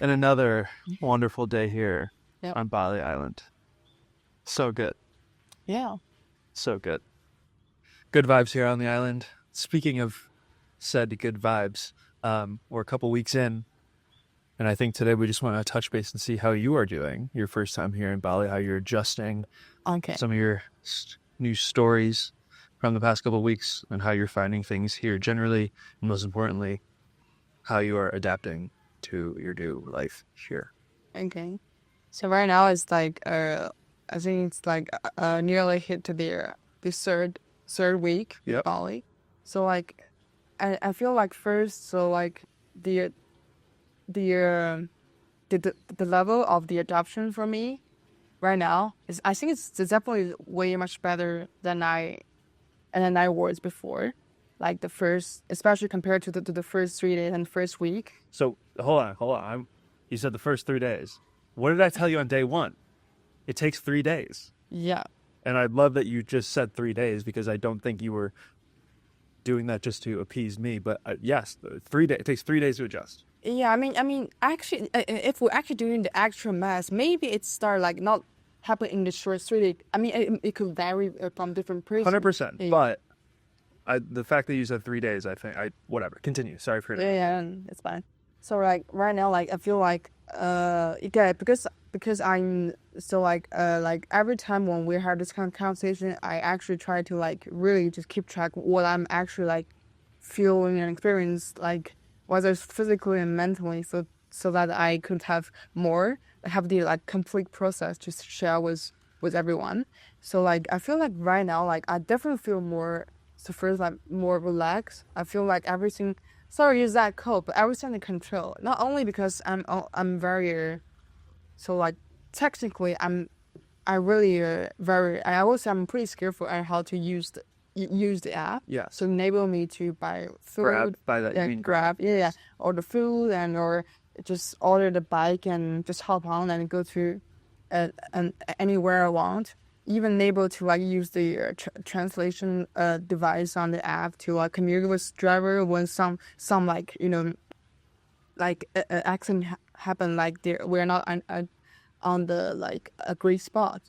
And another wonderful day here Yep. on Bali Island. So good. Yeah. So good. Good vibes here on the island. Speaking of said good vibes, we're a couple weeks in, and I think today we just want to touch base and see how you are doing your first time here in Bali, how you're adjusting Okay. some of your new stories from the past couple of weeks, and how you're finding things here generally, and most importantly, how you are adapting to your new life here. Okay. So right now it's like I think it's like nearly hit to the third week in Yep. Bali. So like I feel like first so like the the uh, the level of the adoption for me right now is I think it's definitely way much better than I was before. Like the first, especially compared to the first 3 days and first week. So hold on. You said the first 3 days. What did I tell you on day one? It takes 3 days. Yeah. And I love that you just said 3 days because I don't think you were doing that just to appease me. But yes, 3 days. It takes 3 days to adjust. Yeah, actually, if we're actually doing the actual math, maybe it start like not happen in the short 3 days. I mean, it could vary from different person. 100%. Yeah, But the fact that you said 3 days, I think whatever. Continue. Sorry for yeah, interrupting. yeah, it's fine. So like right now, like I feel like yeah, because I'm so like every time when we have this kind of conversation, I actually try to like really just keep track what I'm actually like feeling and experience, like whether it's physically and mentally, so that I could have the like complete process to share with everyone. So like I feel like right now, like I definitely feel more so first like more relaxed. I feel like everything. Sorry, use that code, but everything in control. Not only because I'm very so like technically I really very I also I'm pretty skillful at how to use the app. So Yes. enable me to buy Grab. food, By that, you mean grab. grab, yeah, yeah, order food and or just order the bike and just hop on and go to and anywhere I want. Even able to like use the translation device on the app to like communicate with driver when some like like accident happen like we're not on the like a great spot,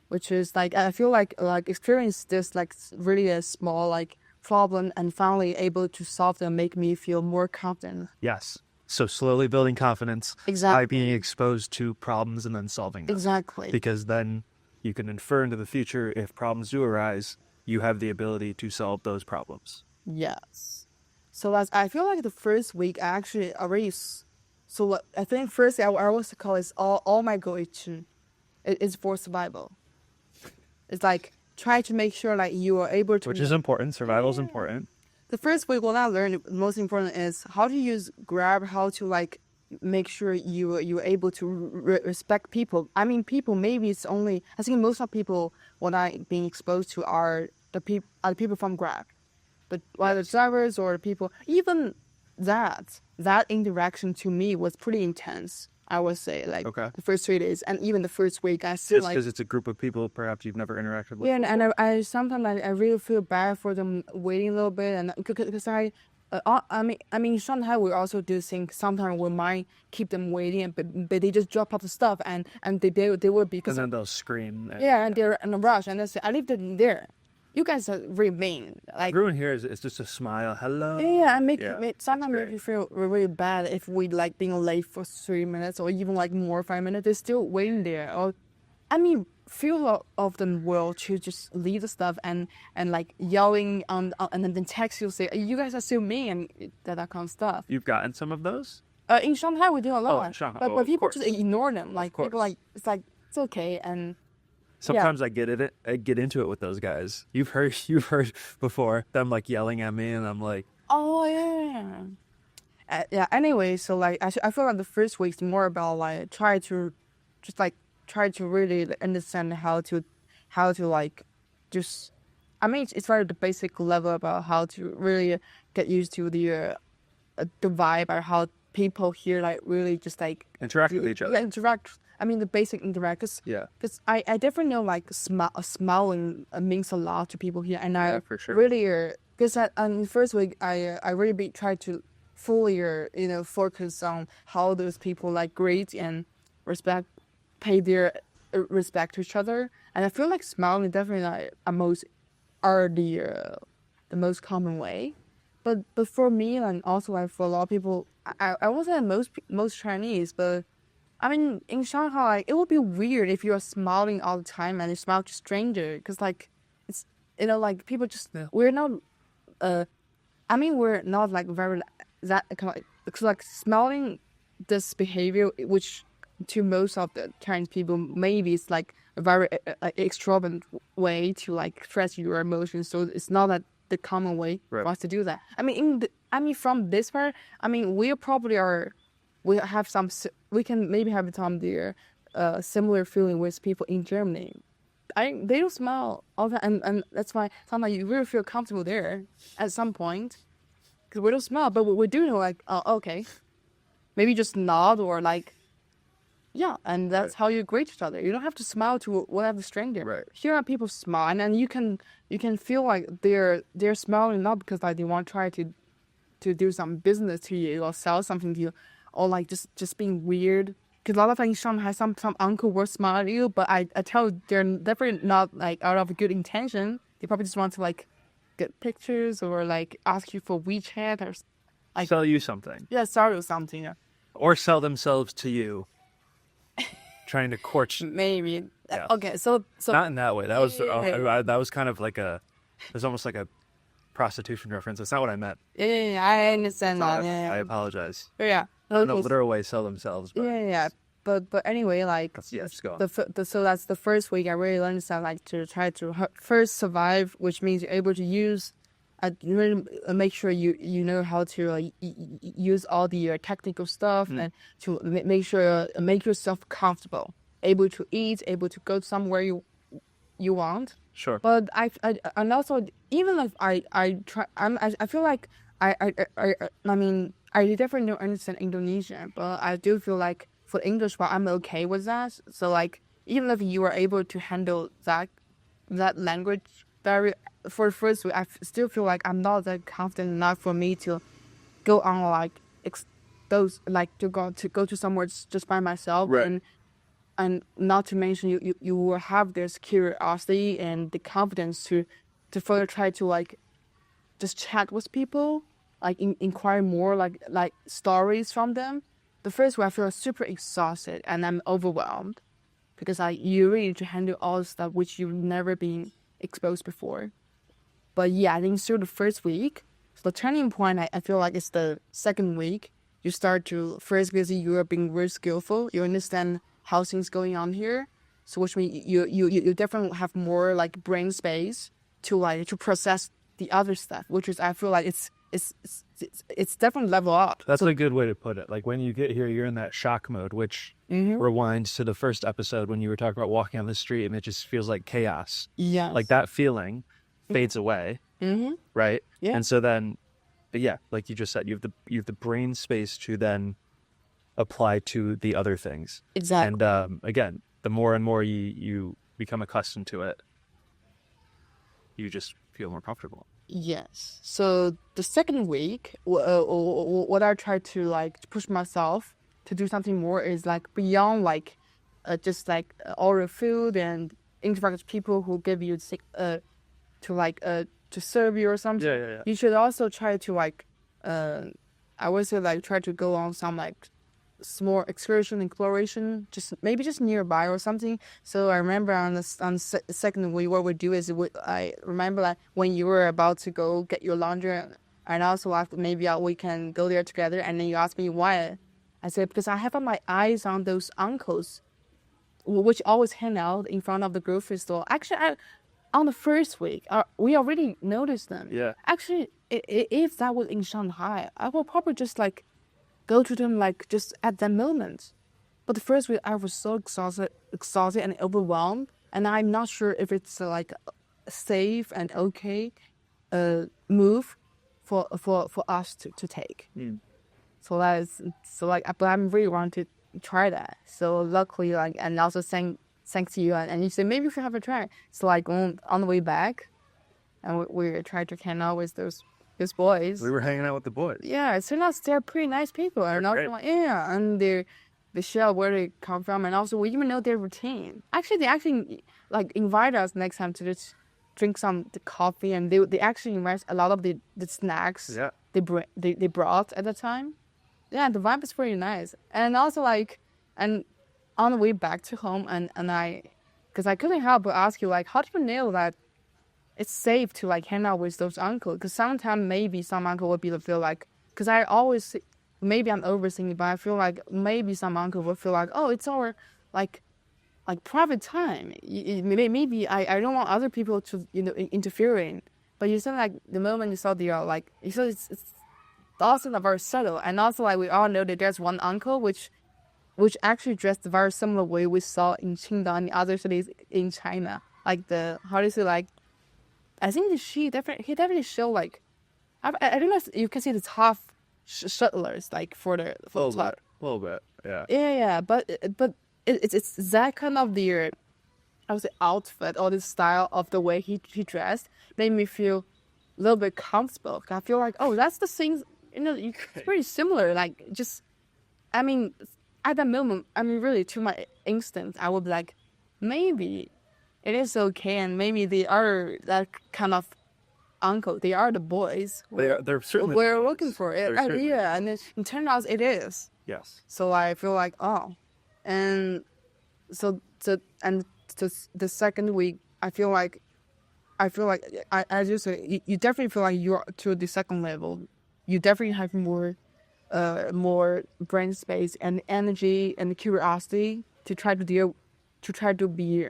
which is like I feel like experience this like really a small like problem and finally able to solve them make me feel more confident. Yes. So slowly building confidence by being Exactly. exposed to problems and then solving them. Exactly. Because then you can infer into the future if problems do arise, you have the ability to solve those problems. Yes. So that's I feel like the first week I actually already so what I think first I was call is all my goal is for survival. It's like try to make sure like you are able Which to. is important. Survival is Yeah. important. The first week what I learned most important is how to use Grab, how to like make sure you're able to respect people. I mean, people maybe it's only I think most of people what I being exposed to are the people from Grab, but whether Yes. drivers or people, even that interaction to me was pretty intense. I would say like Okay. the first 3 days and even the first week, I still Just like because it's a group of people perhaps you've never interacted with yeah, and before. I sometimes I really feel bad for them waiting a little bit, and because I mean, sometimes we also do think sometimes we might keep them waiting, but they just drop off the stuff and they will be And because then they'll scream. And yeah, and yeah. they're in a rush, and they say I leave them there. You guys are really mean, like Everyone here is just a smile. yeah, Hello. and Yeah. It's sometimes make great. you feel really bad if we like being late for 3 minutes or even like more 5 minutes. They're still waiting there. Or, I mean, few of them will to just leave the stuff and like yelling and then text you say you guys are still mean and that kind of stuff. You've gotten some of those? In Shanghai we do a Oh, in lot, Shanghai. but Oh, of people just course. ignore them. Of Like people course. like it's like it's okay and yeah. Sometimes I get it. I get into it with those guys. You've heard before them like yelling at me, and I'm like, Oh yeah. Yeah. Anyway, so like I feel like the first week's more about like try to just like try to really like, understand how to like just. I mean, it's very the basic level about how to really get used to the vibe or how people here like really just like interact with each other. interact. I mean, the basic interact Yeah. because I definitely know like smiling means a lot to people here, and Yeah, I for sure. really because in the first week I really be try to fully, focus on how those people like greet and respect, pay their respect to each other. And I feel like smiling definitely like are the most common way. But for me and also like for a lot of people, I won't say most Chinese, but I mean in Shanghai, like, it would be weird if you're smiling all the time and you smile to stranger, because like it's like people just we're not I mean we're not like very that kind of like, because like smiling this behavior, which to most of the Chinese people maybe it's like a very extravagant way to like express your emotions. So it's not that the common way Right. for us to do that. I mean, from this part, I mean, we have we can maybe have some their similar feeling with people in Germany. They don't smile all that, and that's why sometimes you really feel comfortable there at some point, because we don't smile, but we do know like, oh, okay, maybe just nod or like, yeah, and that's how you greet each other. You don't have to smile to whatever stranger. Right. Here are people smile, and you can feel like they're smiling not because like they want to try to do some business to you or sell something to you, or like just being weird. Because a lot of times in Shanghai, some uncle will smile at you, but I tell you, they're definitely not like out of good intention. They probably just want to like get pictures or like ask you for WeChat or like Sell you something. yeah, sorry or something. Yeah. Or sell themselves to you. Trying to court. Maybe. Yeah. Okay, so Not in that way. That was Yeah. that was kind of like it was almost like a prostitution reference. That's not what I meant. Yeah, I understand that. I Yeah. apologize. Yeah. In a literal way, sell themselves. But Yeah. But anyway, like just go on. so that's the first week I really learned stuff like to try to first survive, which means you're able to use, really make sure you know how to use all the technical stuff and to make sure make yourself comfortable, able to eat, able to go somewhere you want. Sure. But I and also even if I try I feel like I mean I definitely don't understand Indonesian, but I do feel like for English part I'm okay with that. So like even if you are able to handle that language very for the first week, still feel like I'm not that confident enough for me to go on like those like to go to somewhere just by myself. Right. And not to mention you will have this curiosity and the confidence to further try to like just chat with people, like inquire more like stories from them. The first way I feel super exhausted and I'm overwhelmed because you really need to handle all the stuff which you've never been exposed before. But yeah, I think through the first week, so the turning point I feel like it's the second week. You start to first because you are being very skillful. You understand how things going on here. So which means you definitely have more like brain space to process the other stuff, which is I feel like it's definitely level up. That's a good way to put it. Like when you get here, you're in that shock mode, which rewinds to the first episode when you were talking about walking on the street and it just feels like chaos. Yeah. Like that feeling fades away, right? Yeah. And so then, but yeah, like you just said, you have the brain space to then apply to the other things. Exactly. And again, the more and more you become accustomed to it, you just feel more comfortable. Yes. So the second week, what I try to like push myself to do something more is like beyond like just like order food and interact with people who give you to serve you or something. Yeah. You should also try to like I would say like try to go on some like small excursion exploration, just maybe just nearby or something. So I remember on the second week, what we do is I remember like when you were about to go get your laundry, and also after maybe we can go there together. And then you asked me why. I said because I have my eyes on those uncles, which always hang out in front of the grocery store. Actually, on the first week, we already noticed them. Yeah. Actually, if that was in Shanghai, I will probably just like go to them like just at that moment. But the first week I was so exhausted and overwhelmed, and I'm not sure if it's like a safe and okay move for us to take. So but I'm really want to try that. So luckily like and also thanks to you and you said maybe we should have a try. So like on the way back, and we tried to hang out with those these boys. We were hanging out with the boys. Yeah, it turned out they're pretty nice people, and also great. like, yeah, and they share where they come from, and also we even know their routine. Actually, they actually like invite us next time to just drink the coffee, and they actually invite a lot of the snacks Yeah. they brought at the time. Yeah, the vibe is pretty nice, and also like, and on the way back to home, and because I couldn't help but ask you like, how do you know that it's safe to like hang out with those uncles? Because sometimes maybe some uncle would be the feel like, because I always, maybe I'm overthinking, but I feel like maybe some uncle would feel like, oh, it's our like private time. Maybe I don't want other people to interfering. But you said like the moment you saw the like you said it's also not very subtle, and also like we all know that there's one uncle which actually dressed the very similar way we saw in Qingdao and the other cities in China. Like the how do you say like I think he definitely show like I don't know if you can see the top shuttlers like for the A top. little bit. Yeah. Yeah, but it's that kind of the I would say outfit or the style of the way he dressed made me feel a little bit comfortable. I feel like oh that's the things it's pretty similar. Like just I mean at that moment I mean really to my instinct I would be like maybe it is okay, and maybe they are that kind of uncle. They are the boys. They're certainly. We're looking for it. They're certainly. Yeah, and it turned out it is. Yes. So I feel like oh, and so the second week I feel like as you say you definitely feel like you're to the second level. You definitely have more brain space and energy and curiosity to try to be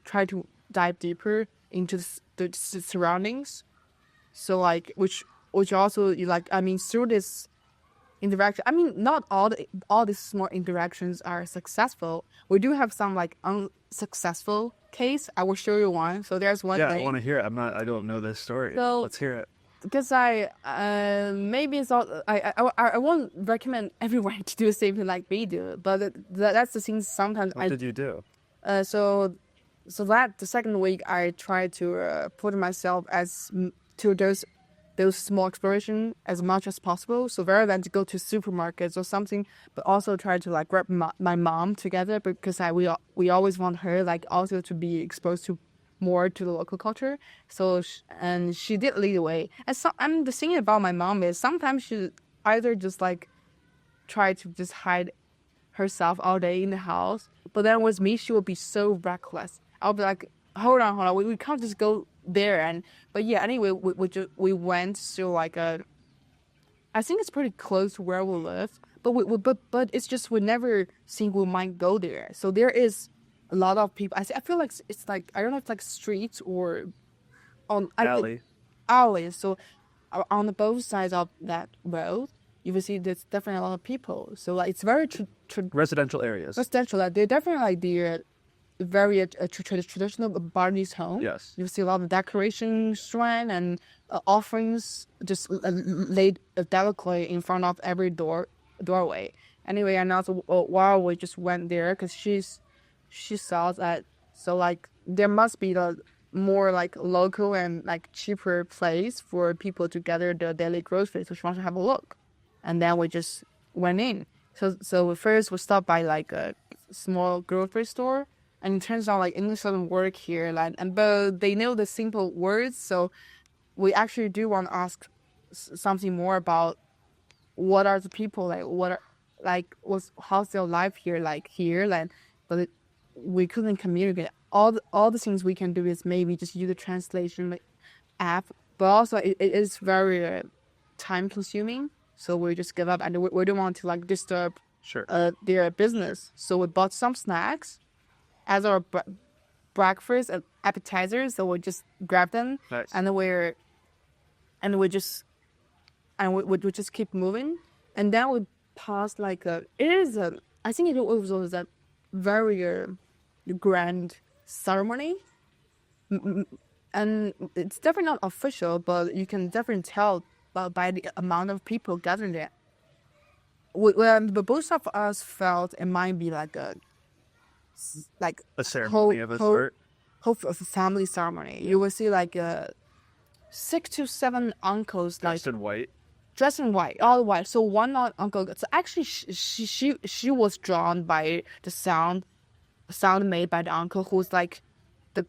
try to dive deeper into the surroundings. So like which also you like I mean through this interaction I mean not all these small interactions are successful. We do have some like unsuccessful case. I will show you one. So there's one Yeah, thing. I want to hear it. I don't know this story. So let's hear it. because maybe it's all I won't recommend everyone to do the same thing like we do, but that's the thing sometimes What did you do? So that the second week I tried to put myself to those small exploration as much as possible. So rather than to go to supermarkets or something, but also try to like grab my mom together because we always want her like also to be exposed to more to the local culture. So and she did lead the way. And the thing about my mom is sometimes she either just like try to just hide herself all day in the house. But then with me, she would be so reckless. I'll be like, hold on, we can't just go there. But yeah, anyway, we went to like I think it's pretty close to where we live. But it's just we never think we might go there. So there is a lot of people. I feel like it's like I don't know if it's like streets or on alleys. So on the both sides of that road, you will see there's definitely a lot of people. So like it's very residential areas. Residential, like they're definitely like the very traditional Balinese home. Yes. You see a lot of decoration, shrine, and offerings just laid delicately in front of every doorway. Anyway, and also while we just went there, because she saw that so like there must be the more like local and like cheaper place for people to gather the daily groceries. So she wants to have a look, and then we just went in. So first we stopped by like a small grocery store, and it turns out like English doesn't work here, like but they know the simple words. So we actually do want to ask something more about what are the people like, how's their life here like here, like but we couldn't communicate. All the things we can do is maybe just use the translation app, but also it is very time consuming. So we just give up, and we don't want to like disturb their business. So we bought some snacks as our breakfast and appetizers. So we just grab them, nice. and then we just keep moving, and then we passed like I think it was a very grand ceremony, and it's definitely not official, but you can definitely tell by the amount of people gathered there. But both of us felt it might be like a ceremony of a sort. Whole family ceremony. You will see like 6 to 7 uncles Dressed in white. dressed in white, all white. So one uncle. So actually, she was drawn by the sound made by the uncle who's like the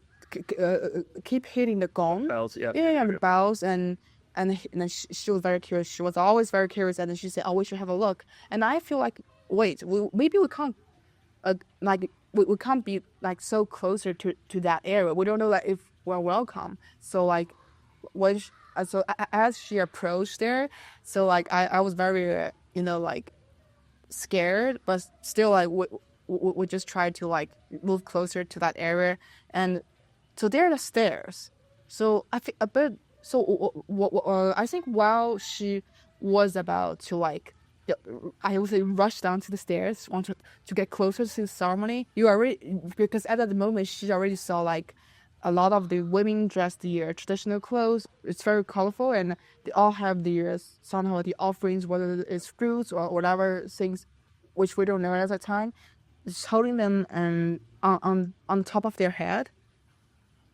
keep hitting the gong. Bells. Yeah. Yeah, the bells and then she was very curious. She was always very curious, and then she said, "Oh, we should have a look." And I feel like, wait, maybe we can't like we can't be like so closer to that area. We don't know like if we're welcome. So like when as she approached there, so like I was very like scared, but still like we just tried to like move closer to that area. And so there are the stairs. So I think a bit. So I think while she was about to like, I would say rush down to the stairs, want to get closer to the ceremony. You already because at that moment she already saw like a lot of the women dressed their traditional clothes. It's very colorful, and they all have their somehow the offerings, whether it's fruits or whatever things, which we don't know at the time. Just holding them and on top of their head.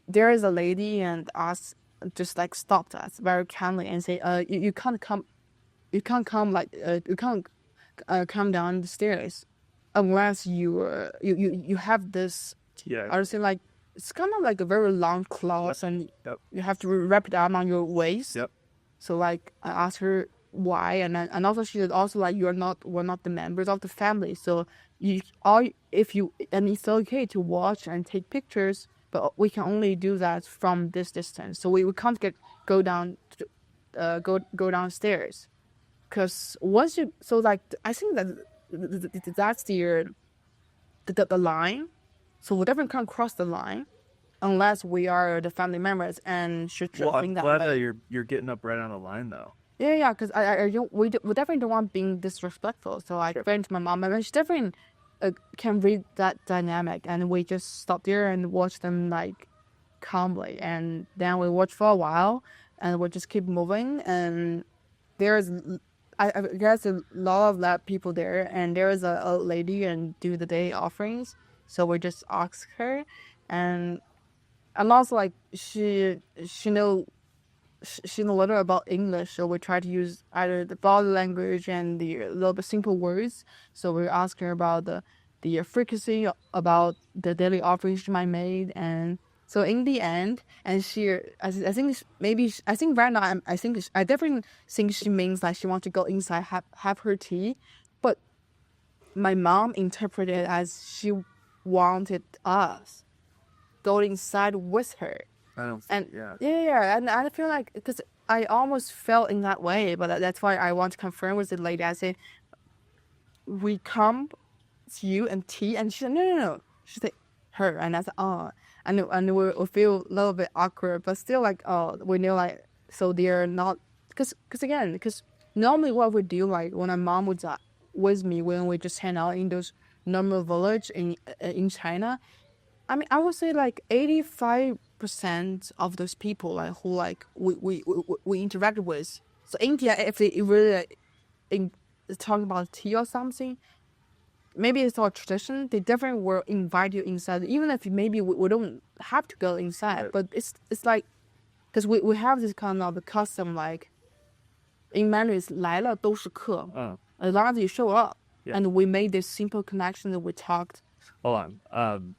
There is a lady and us just like stopped us very kindly and say, you can't come, like you can't come down the stairs unless you have this. Yeah. I would say like it's kind of like a very long cloth, and Yep. you have to wrap it on your waist. Yep. So like I asked her why, and also she said also like we're not the members of the family, so you all if you and it's okay to watch and take pictures, but we can only do that from this distance. So we can't go down go downstairs, because once you so like I think that that's the line. So we definitely can't cross the line unless we are the family members and should Well, I'm bring that glad back. that you're getting up right on the line though. Yeah, because I don't, we definitely don't want being disrespectful. So I explained to my mom, and she definitely can read that dynamic, and we just stop there and watch them like calmly, and then we watch for a while, and we just keep moving. And there's, I guess, a lot of that people there, and there is a lady and do the day offerings. So we just ask her, and also like she know a little about English, so we try to use either the body language and the little bit simple words. So we ask her about the frequency, about the daily offerings she might made, and so in the end, and I think I think right now I definitely think she means like she wants to go inside have her tea, but my mom interpreted it as she wanted us go inside with her. I don't. And Yeah. yeah, and I feel like because I almost felt in that way, but that's why I want to confirm with the lady. I said, "We come to you and tea," and she said, "No." She said, "Her," and I said, "Oh," and we feel a little bit awkward, but still like, oh, we know like so they're not because again because normally what we do like when my mom was with me when we just hang out in those normal village in China. I mean, I would say like 85% of those people like who like we interact with. So India, if they really in talking about tea or something, maybe it's our tradition. They definitely will invite you inside, even if maybe we don't have to go inside. Right. But it's like because we have this kind of custom like in Mandarin, it's 来了都是客, as long as you show up. Yeah. And we made this simple connection that we talked. Hold on.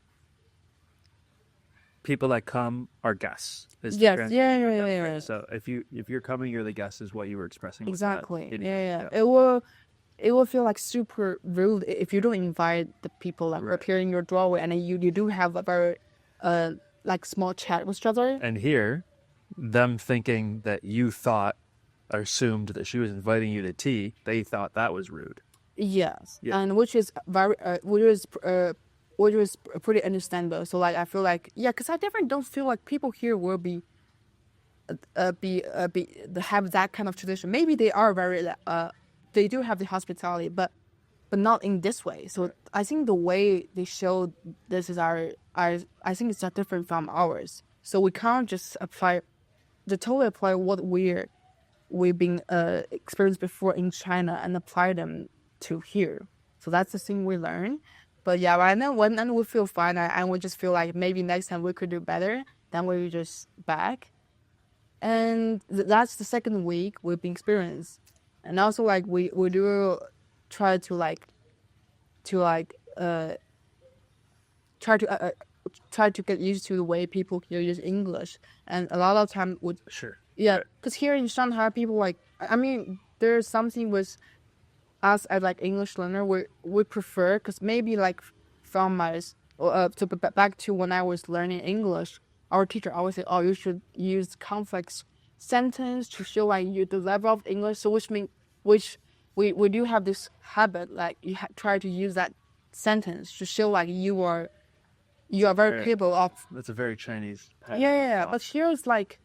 People that come are guests. Is the Yes, trans- yeah. So if you're coming, you're the guest, is what you were expressing. with that. Exactly. It- Yeah. It will feel like super rude if you don't invite the people like Right. appear in your doorway, and then you do have a very like small chat with each other. And here, them thinking that you thought or assumed that she was inviting you to tea, they thought that was rude. Yes, Yeah. and which is very which is pretty understandable. So like I feel like because I definitely don't feel like people here will be have that kind of tradition. Maybe they are very they do have the hospitality, but not in this way. So I think the way they show this is our I think it's not different from ours. So we can't just totally apply what we've been experienced before in China and apply them to here. So that's the thing we learn. But yeah, right now when we feel fine, and we just feel like maybe next time we could do better. Then we just back. and that's the second week we've been experienced. And also like we do try to like try to try to get used to the way people here use English. And a lot of time would Sure. yeah, because here in Shanghai people like, I mean, there's something with us as like English learner we prefer, because maybe like from my back to when I was learning English, our teacher always said, oh, you should use complex sentence to show like you the level of English. So which we do have this habit, like you try to use that sentence to show like you are very capable of. That's a very Chinese. Yeah. But here it's like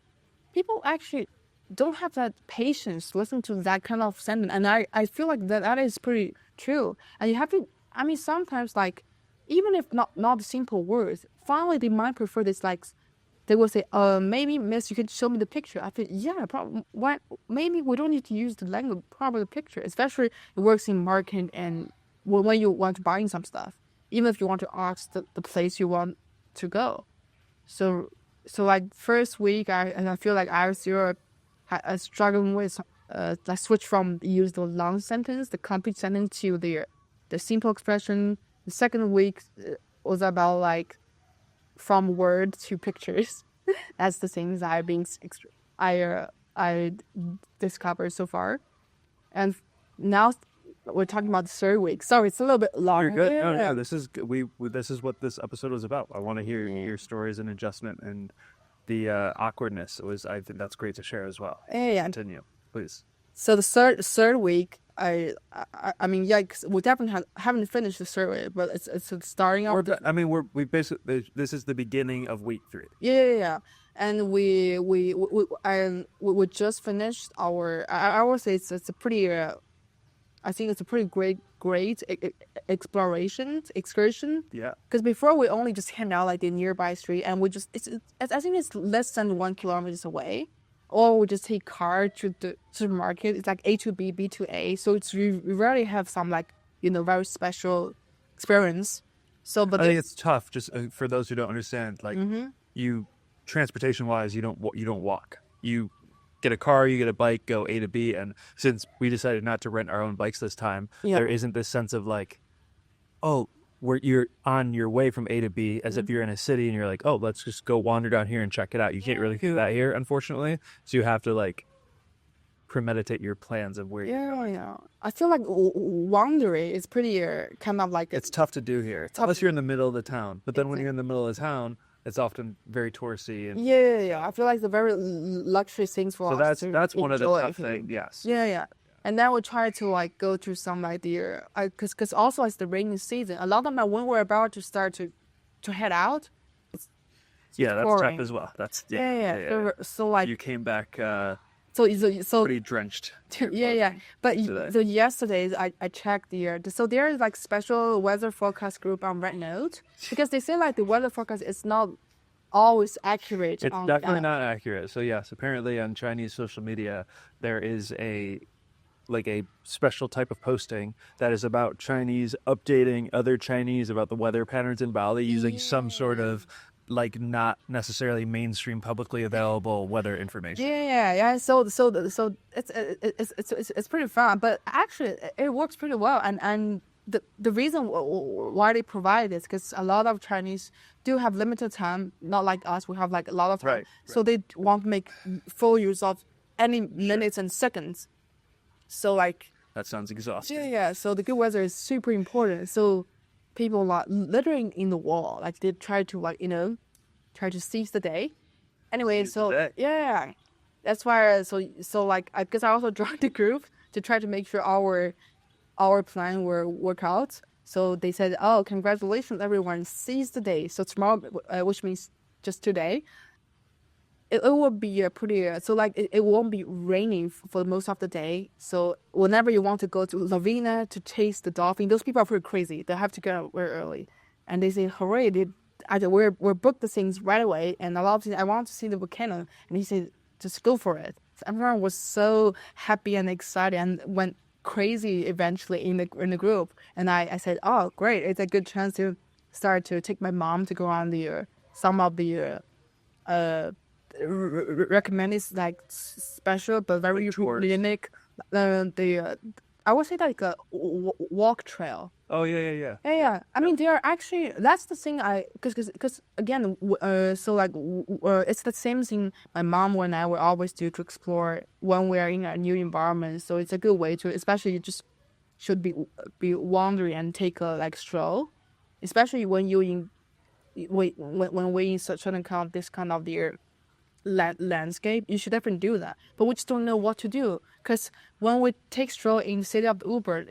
people actually don't have that patience to listen to that kind of sentence. And I feel like that is pretty true. And you have to, I mean, sometimes like, even if not simple words, finally they might prefer this, like, they will say, maybe miss, you can show me the picture. I think, yeah, probably, why, maybe we don't need to use the language, probably the picture, especially it works in marketing and when you want to buy some stuff, even if you want to ask the place you want to go. So like first week, I feel like I was still struggling with like switch from use the long sentence, the complete sentence, to the simple expression. The second week was about like from word to pictures. That's the things I discovered so far. And now we're talking about the third week. Sorry, it's a little bit longer. You're good. Yeah. No, this is this is what this episode was about. I want to hear your stories and adjustment and the awkwardness. I think that's great to share as well. Yeah. Continue, please. So the third week, I mean, yeah, 'cause we definitely haven't finished the survey, but it's starting out. We basically, this is the beginning of week 3. Yeah. And we just finished our. I would say it's a pretty. I think it's a pretty great excursion. Yeah. Because before we only just hang out like the nearby street, and we just I think it's less than 1 kilometers away, or we just take car to the market. It's like A to B, B to A. So we rarely have some like very special experience. So, but I think it's tough just for those who don't understand. Like you, transportation wise, you don't walk. You get a car, you get a bike, go A to B. And since we decided not to rent our own bikes this time, there isn't this sense of like, oh, you're on your way from A to B as if you're in a city and you're like, oh, let's just go wander down here and check it out. You can't really do that here, unfortunately. So you have to like premeditate your plans of where Yeah. I feel like wandering is pretty kind of like it's tough to do here unless you're in the middle of the town. But then when you're in the middle of the town, it's often very touristy. And yeah. I feel like the very luxury things for us. So that's one of the tough things. Yes. Yeah. And then we try to like go to some like because also it's the rainy season. A lot of when we're about to start to head out. That's pouring. tough as well. That's So like you came back so pretty drenched. Yeah. But so yesterday I checked so there is like special weather forecast group on Rednote, because they say like the weather forecast is not always accurate. It's definitely not accurate. So yes, apparently on Chinese social media there is a special type of posting that is about Chinese updating other Chinese about the weather patterns in Bali using some sort of like not necessarily mainstream publicly available weather information. Yeah. So it's pretty fun, but actually it works pretty well. And the reason why they provide this, because a lot of Chinese do have limited time, not like us. We have like a lot of time, right. So they want to make full use of any minutes and seconds. So like that sounds exhausting. Yeah. So the good weather is super important. So people are littering in the wall, like they try to like try to seize the day. Anyway, yeah, that's why. So like because I also joined the group to try to make sure our plan will work out. So they said, oh, congratulations everyone, seize the day. So tomorrow, which means just today, it will be a pretty so like it won't be raining for most of the day. So whenever you want to go to Lavina to chase the dolphin, those people are pretty crazy. They have to get up very early, and they say, hooray, we're booked the things right away. And a lot of things, I want to see the volcano, and he said, just go for it. So everyone was so happy and excited and went crazy eventually in the group. And I said, oh great, it's a good chance to start to take my mom to go on some of the recommend is like special but very Like tours. unique. I would say like a walk trail. Oh yeah. Yeah. I mean, they are actually. That's the thing. Because again, so like, it's the same thing. My mom and I will always do to explore when we are in a new environment. So it's a good way to, especially you just should be wandering and take a like stroll, especially when you in when we in such certain kind of this kind of the landscape, you should definitely do that. But we just don't know what to do because when we take stroll in city of Uber,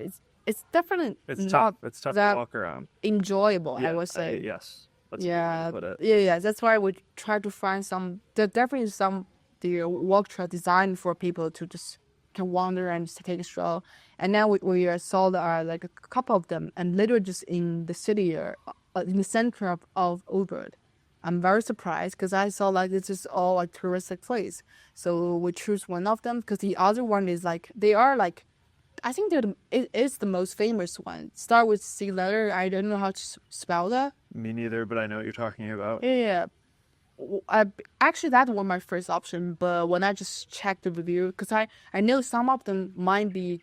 it's definitely It's not tough. It's tough that to walk around. enjoyable. I Yeah. would say. Yes. That's a good way Yeah, to put it. yeah. That's why we try to find some. There definitely some the walk trail designed for people to just can wander and just take a stroll. And now we saw like a couple of them, and literally just in the city or in the center of Ubud. I'm very surprised because I saw like this is all like touristic place. So we choose one of them because the other one is like they are like I think it is the most famous one. Start with C letter. I don't know how to spell that. Me neither, but I know what you're talking about. Yeah, actually that was my first option, but when I just checked the review, because I know some of them might be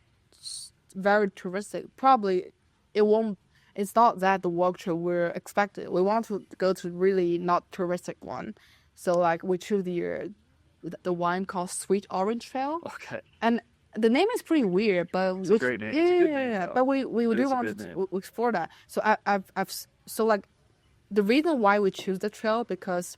very touristic. Probably it won't. It's not that the walk trail we're expected. We want to go to really not touristic one, so like we choose the one called Sweet Orange Trail, Okay. and the name is pretty weird, but It's a great name. It's a good name, though. but we It do is a want good to name. explore that. So so like the reason why we choose the trail because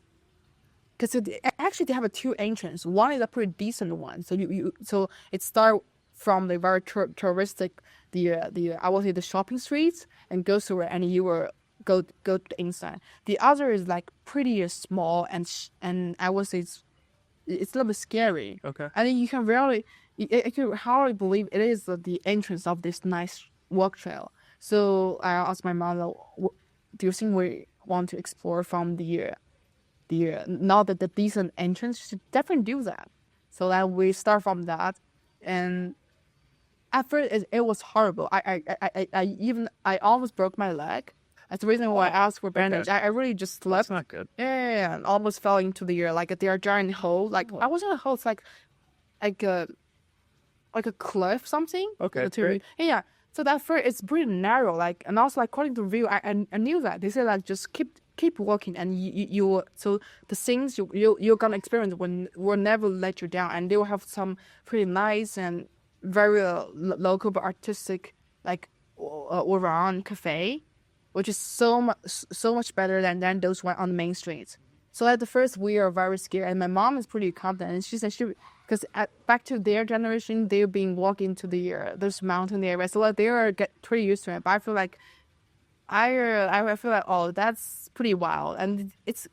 actually they have a two entrance. One is a pretty decent one. So so it start from the very touristic the I would say the shopping streets and goes through it, and you will go to the inside. The other is like pretty small and I would say it's a little bit scary. Okay. I think you can you can hardly believe it is the entrance of this nice walk trail. So I asked my mother, do you think we want to explore from now that the decent entrance should definitely do that. So that we start from that, and at first it was horrible. I almost broke my leg. That's the reason why I asked for bandage. Okay. I really just That's slept. not good. Yeah, and almost fell into the like there are giant hole. Like I wasn't a hole. It's like a like a cliff something. Okay, To great. yeah. So that first it's pretty narrow. Like and also like according to review, I knew that they said like just keep walking and you so the things you're gonna experience will never let you down, and they will have some pretty nice and very local but artistic like around cafe, which is so much better than those one on the main streets. So at the first we are very scared, and my mom is pretty confident, and she said because back to their generation they've been walking to the those mountain areas, so like, they are get pretty used to it. But I feel like I feel like oh that's pretty wild, and it's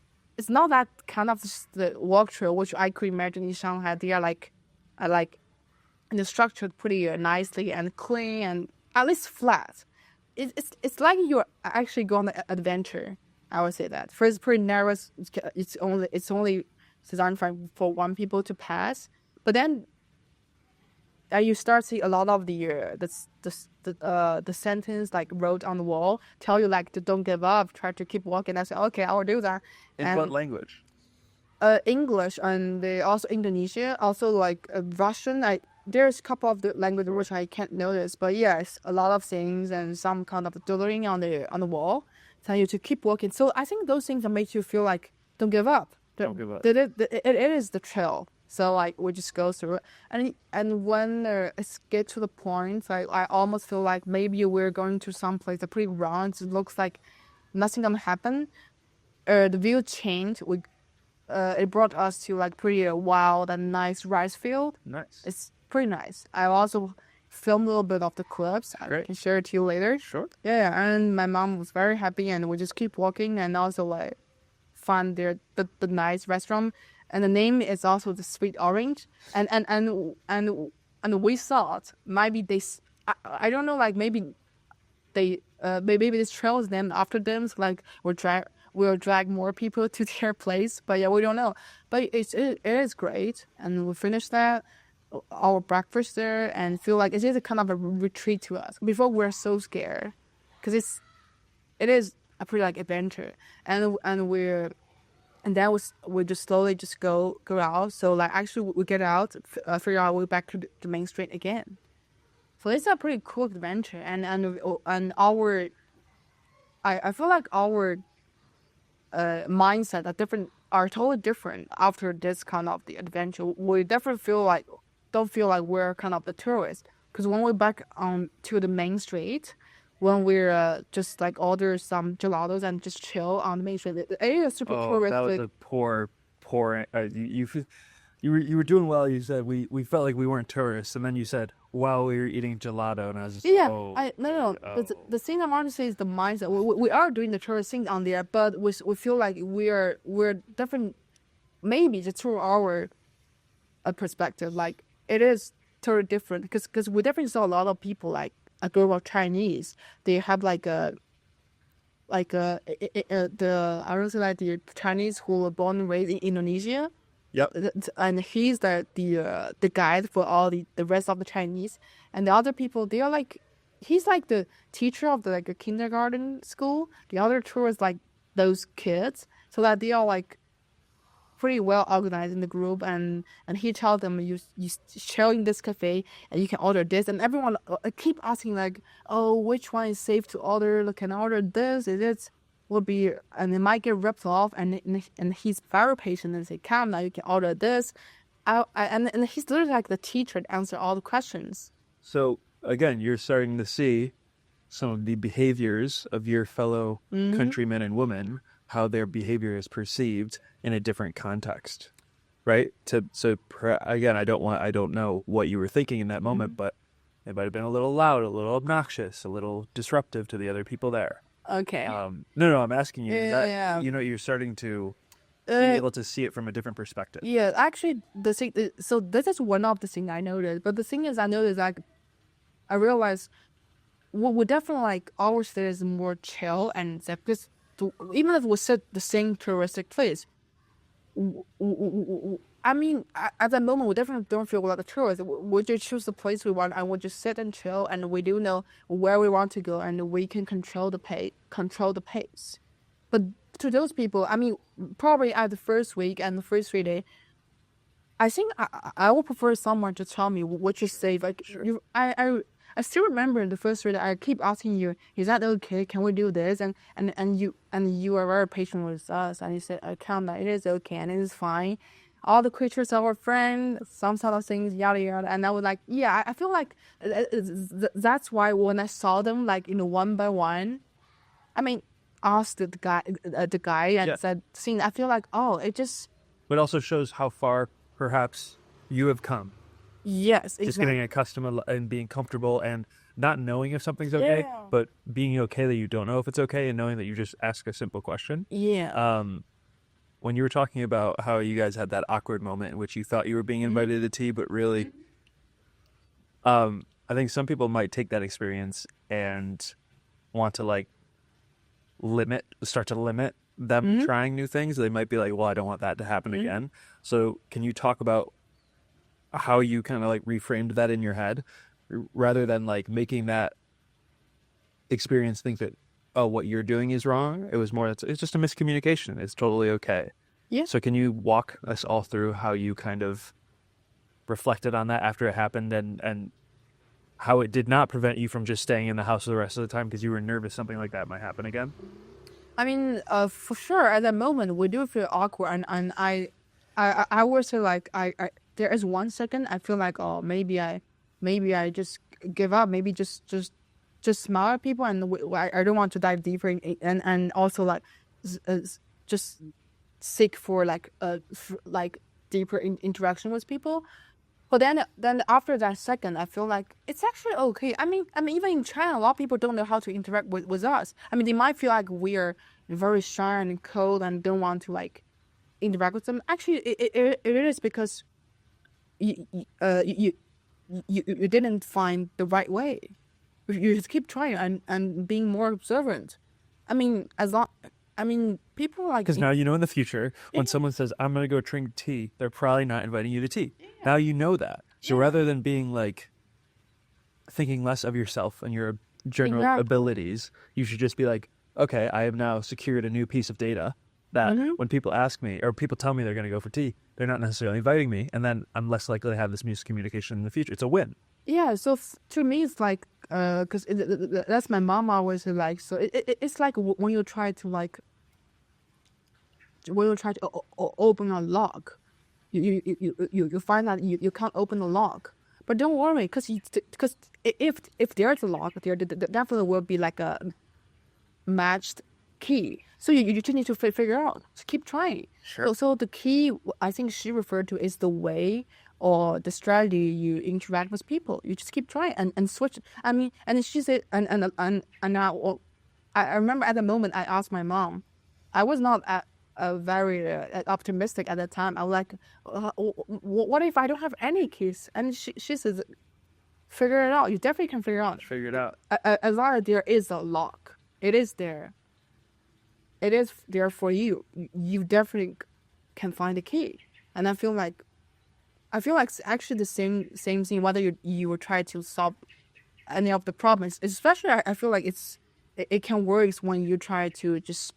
not that kind of just the walk trail which I could imagine in Shanghai. They are like and they're structured pretty nicely and clean and at least flat. It's like you're actually going on an adventure. I would say that first pretty narrow. It's only designed for one people to pass, but then you start seeing a lot of the sentence like wrote on the wall tell you like to don't give up, try to keep walking. I say okay, I will do that. In what language? English and also Indonesia, also like Russian. There's a couple of the language which I can't notice, but yes, a lot of things and some kind of doodling on the wall tell you to keep walking. So I think those things that make you feel like don't give up. Don't give up. It is the trail. So like we just go through it, and when it's get to the point, like I almost feel like maybe we're going to some place that pretty round. It looks like nothing gonna happen. The view changed. It brought us to like pretty wild and nice rice field. Nice. It's pretty nice. I also filmed a little bit of the clips. I Great. can share it to you later. Sure. Yeah, and my mom was very happy, and we just keep walking and also like find the nice restaurant. And the name is also the Sweet Orange. And we thought maybe I don't know, like maybe maybe this trail is named after them. So like we'll drag more people to their place. But yeah, we don't know. But it is great, and we finished that our breakfast there and feel like it is a kind of a retreat to us. Before we're so scared because it is a pretty like adventure, and and then we just slowly just go out. So like actually we get out, figure out way back to the main street again. So it's a pretty cool adventure, and our I feel like our mindset are totally different after this kind of the adventure. We definitely don't feel like we're kind of the tourists, because when we're back on to the main street, when we're just like order some gelatos and just chill on the main street, it is super Oh, that was touristic. a poor. You were doing well. You said we felt like we weren't tourists, and then you said while we were eating gelato, and I was just Yeah, oh I no. The oh. thing I want to say is the mindset. We are doing the tourist thing on there, but we feel like we're different. Maybe just through our perspective, like it is totally different, because we definitely saw a lot of people, like a group of Chinese. They have the I would say like the Chinese who were born and raised in Indonesia, Yep. and he's the guide for all the rest of the Chinese, and the other people they are like he's like the teacher of the like a kindergarten school. The other two is like those kids, so that they are like pretty well organized in the group, and he tells them you chill in this cafe and you can order this, and everyone keep asking like, oh, which one is safe to order, like, can I order this, is it will be, and it might get ripped off, and he's very patient and say, come now, you can order this. And he's literally like the teacher to answer all the questions. So again, you're starting to see some of the behaviors of your fellow Mm-hmm. countrymen and women, how their behavior is perceived in a different context, right? Again, I don't know what you were thinking in that moment, but it might have been a little loud, a little obnoxious, a little disruptive to the other people there. Okay. No, I'm asking you that, Yeah. you're starting to be Uh, able to see it from a different perspective. yeah, actually, so this is one of the things I noticed. But the thing is, I noticed like I realized we definitely like our state is more chill and safe, because even if we sit the same touristic place, I mean, at that moment, we definitely don't feel like a tourist. We just choose the place we want, and we just sit and chill, and we do know where we want to go, and we can control the pace. But to those people, I mean, probably at the first week and the first 3 days, I think I would prefer someone to tell me which is safe. Like Sure. I still remember the first read. I keep asking you, "Is that okay? Can we do this?" And you are very patient with us, and you said, "I count that it is okay and it is fine. All the creatures are our friend. Some sort of things, yada yada." And I was like, "Yeah, I feel like that's why when I saw them like one by one, I mean, asked the guy Yeah. and said, "Seeing, I feel like oh, it just." But it also shows how far perhaps you have come. Yes, Just getting exactly. accustomed and being comfortable and not knowing if something's okay, Yeah. but being okay that you don't know if it's okay and knowing that you just ask a simple question. Yeah. Um, when you were talking about how you guys had that awkward moment in which you thought you were being Mhm. invited to tea, but really, I think some people might take that experience and want to like start to limit them Mhm. trying new things. They might be like, well, I don't want that to happen Mhm. again. So can you talk about how you kind of like reframed that in your head rather than like making that experience think that, oh, what you're doing is wrong? It was more, it's just a miscommunication. It's totally okay. Yeah. So can you walk us all through how you kind of reflected on that after it happened, and how it did not prevent you from just staying in the house the rest of the time because you were nervous something like that might happen again? I mean, for sure, at that moment, we do feel awkward, and I would say like there is 1 second I feel like oh maybe I just give up, maybe just smile at people, and I don't want to dive deeper and also like just seek for like like deeper interaction with people. But then after that second, I feel like it's actually okay. I mean, even in China, a lot of people don't know how to interact with us. I mean, they might feel like we're very shy and cold and don't want to like interact with them. Actually, it is because you you, uh, you you didn't find the right way. You just keep trying and being more observant. I mean, as long, I mean, people like Because now you know in the future, when someone says, I'm going to go drink tea, they're probably not inviting you to tea. Now you know that. So yeah, rather than being like thinking less of yourself and your general exactly. abilities, you should just be like, okay, I have now secured a new piece of data. that Mhm. when people ask me or people tell me they're going to go for tea, they're not necessarily inviting me, and then I'm less likely to have this miscommunication in the future. It's a win. Yeah, so to me, it's like, because that's my mom always like. So it's like when you try to like open a lock, you find that you can't open the lock. But don't worry, because if there's a lock, there definitely will be like a matched key. So you just need to figure out. So keep trying. Sure. So the key I think she referred to is the way or the strategy you interact with people. You just keep trying and switch. I mean, and she said, and now I remember at the moment I asked my mom. I was not very optimistic at the time. I was like, what if I don't have any keys? And she says, figure it out. You definitely can figure it out. Figure it out. As long as there is a lock, it is there. It is there for you. You definitely can find the key. And I feel like it's actually the same thing whether you will try to solve any of the problems. Especially I feel like it can work when you try to just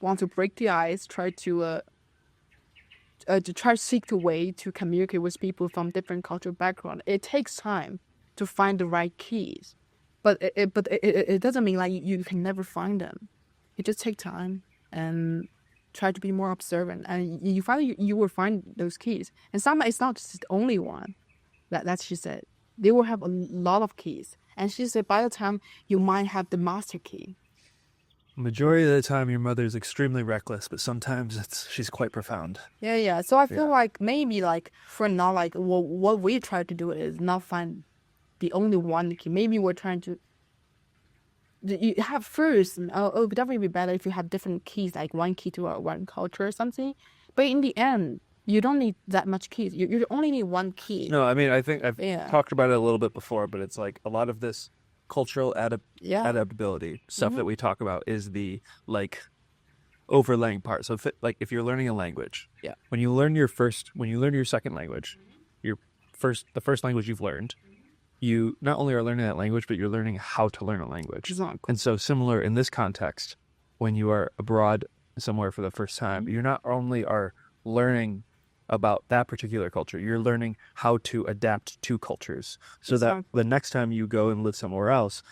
want to break the ice, try to seek the way to communicate with people from different cultural background. It takes time to find the right keys, but it doesn't mean like you can never find them. It just takes time and try to be more observant, and you finally you will find those keys. And sometimes it's not just the only one. That she said they will have a lot of keys, and she said by the time you might have the master key. Majority of the time, your mother is extremely reckless, but sometimes she's quite profound. Yeah. So I feel like maybe like for now, like what we try to do is not find the only one key. Maybe we're trying to you have first. It would definitely be better if you have different keys, like one key to one culture or something. But in the end, you don't need that much keys. You only need one key. No, I mean, I think I've Yeah. talked about it a little bit before, but it's like a lot of this cultural Yeah. adaptability stuff that we talk about is the like overlaying part. So if you're learning a language, Yeah. when you learn your second language, the first language you've learned, you not only are learning that language, but you're learning how to learn a language. Exactly. And so similar in this context, when you are abroad somewhere for the first time, you not only are learning about that particular culture, you're learning how to adapt to cultures so that the next time you go and live somewhere else,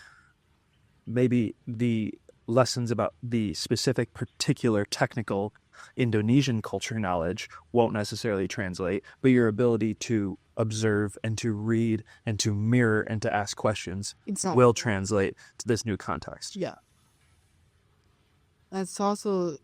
maybe the lessons about the specific particular technical Indonesian culture knowledge won't necessarily translate, but your ability to observe and to read and to mirror and to ask questions will translate to this new context. Yeah. That's also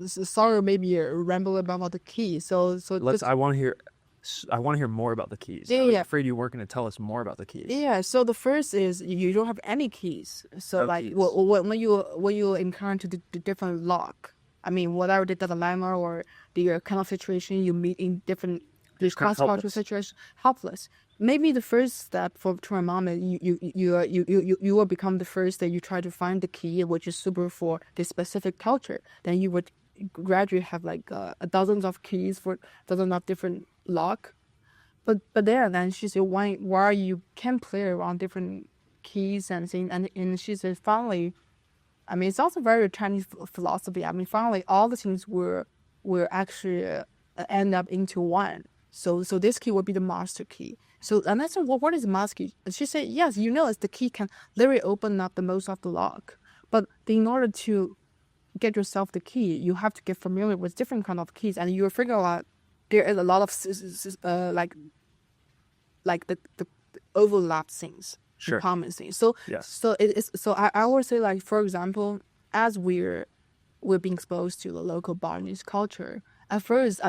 sorry, maybe a ramble about the key. So I want to hear more about the keys. Yeah, I was yeah. afraid you weren't going to tell us more about the keys. Yeah, so the first is you don't have any keys. So No like keys. when you encounter the different lock, I mean whatever the dilemma or the kind of situation you meet in different Just kind of cross-cultural helpless. situations, helpless. Maybe the first step to my mom is you will become the first that you try to find the key which is suitable for this specific culture. Then you would gradually have like a dozens of keys for dozens of different lock. But then she said, why you can play around different keys and things, and she said finally, I mean it's also very Chinese philosophy. I mean finally all the things will actually end up into one. So this key will be the master key. So and I said, well, what is the master key? And she said, yes, it's the key can literally open up the most of the lock. But in order to get yourself the key, you have to get familiar with different kind of keys, and you will figure out there is a lot of like the overlap things, Sure. the common things. So Yes. so it is. So I would say like for example, as we're being exposed to the local Balinese culture, at first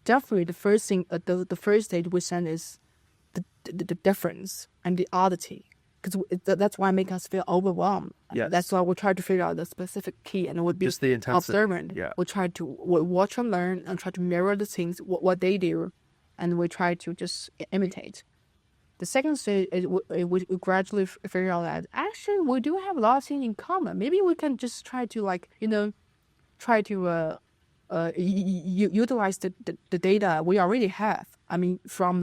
definitely the first thing the first stage we send is the difference and the oddity. Because that's why it makes us feel overwhelmed. Yes. That's why we try to figure out the specific key, and it would be Just the intensity. observant. Yeah. We try to watch and learn and try to mirror the things, what they do, and we try to just imitate. The second stage is we gradually figure out that actually we do have a lot of things in common. Maybe we can just try to try to utilize the data we already have. I mean, from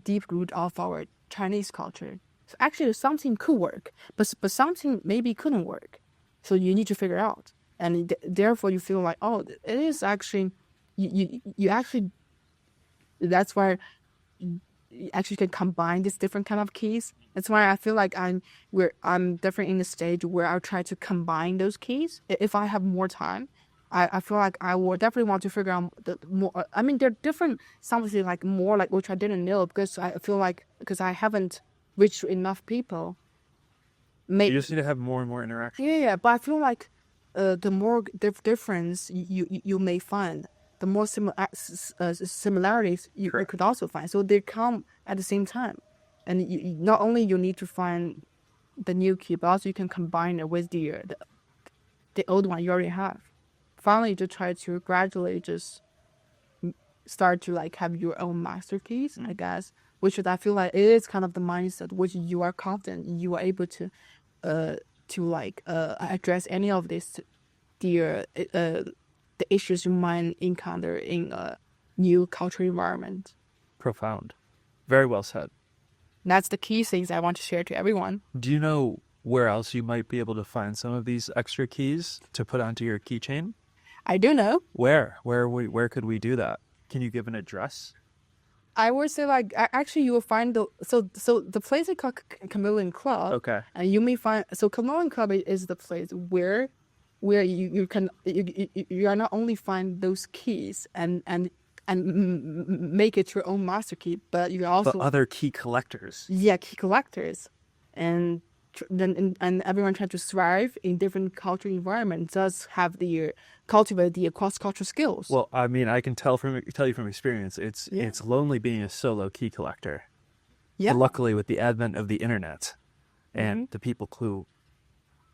deep root of our Chinese culture. So actually, something could work, but something maybe couldn't work. So you need to figure out. and therefore you feel like, oh, it is actually you actually, that's why you actually can combine these different kind of keys. That's why I feel like I'm definitely in the stage where I'll try to combine those keys. If I have more time, I feel like I will definitely want to figure out the more. I mean, they're different, something like more like which I didn't know, because I feel like because I haven't reached enough people. You just need to have more and more interaction. Yeah, but I feel like the more difference you may find, the more similarities you could also find. So they come at the same time, and not only you need to find the new key, but also you can combine it with the old one you already have. Finally, to try to gradually just start to like have your own master keys, I guess. Which is, I feel like it is kind of the mindset which you are confident you are able to address any of this the issues you might encounter in a new cultural environment. Profound. Very well said. That's the key things I want to share to everyone. Do you know where else you might be able to find some of these extra keys to put onto your keychain? I do know. Where could we do that? Can you give an address? I would say like actually you will find the place is called Chameleon Club. Okay. And you may find Chameleon Club is the place where you can you are not only find those keys and make it your own master key, but you also other key collectors. Yeah, key collectors, and then everyone trying to thrive in different cultural environments does have cultivate the cross cultural skills. Well, I mean, I can tell you from experience, it's lonely being a solo key collector. Yeah. But luckily, with the advent of the internet and the people who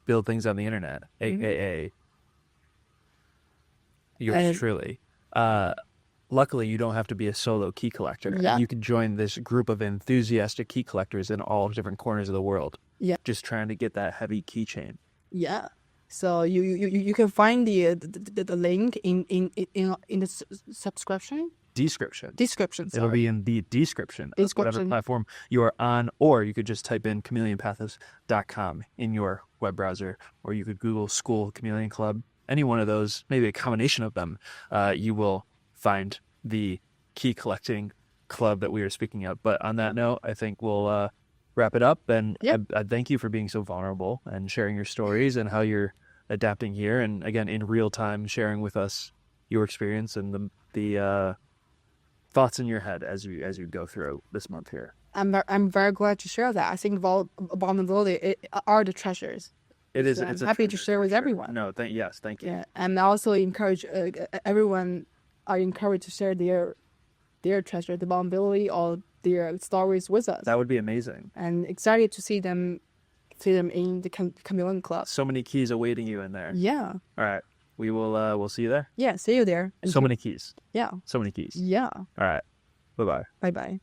build things on the internet, aka yours truly, luckily you don't have to be a solo key collector. Yeah. You can join this group of enthusiastic key collectors in all different corners of the world. Yeah. Just trying to get that heavy keychain. Yeah. So you can find the link in the subscription. Description. Sorry. It'll be in the description of whatever platform you are on, or you could just type in chameleonpathos.com in your web browser, or you could Google School Chameleon Club. Any one of those, maybe a combination of them, you will find the key collecting club that we are speaking of. But on that note, I think we'll wrap it up. And I thank you for being so vulnerable and sharing your stories and how you're adapting here. And again, in real time, sharing with us your experience and the thoughts in your head as you go through this month here. I'm very glad to share that. I think vulnerability are the treasures. It is. So I'm happy to share with everyone. No, thank you. Yeah, and I also encourage everyone. I encourage to share their treasure, the vulnerability, or their stories with us. That would be amazing. And excited to see them in the Chameleon Club. So many keys awaiting you in there. Yeah. All right. We will. We'll see you there. Yeah. See you there. So many keys. Yeah. So many keys. Yeah. All right. Bye-bye. Bye-bye.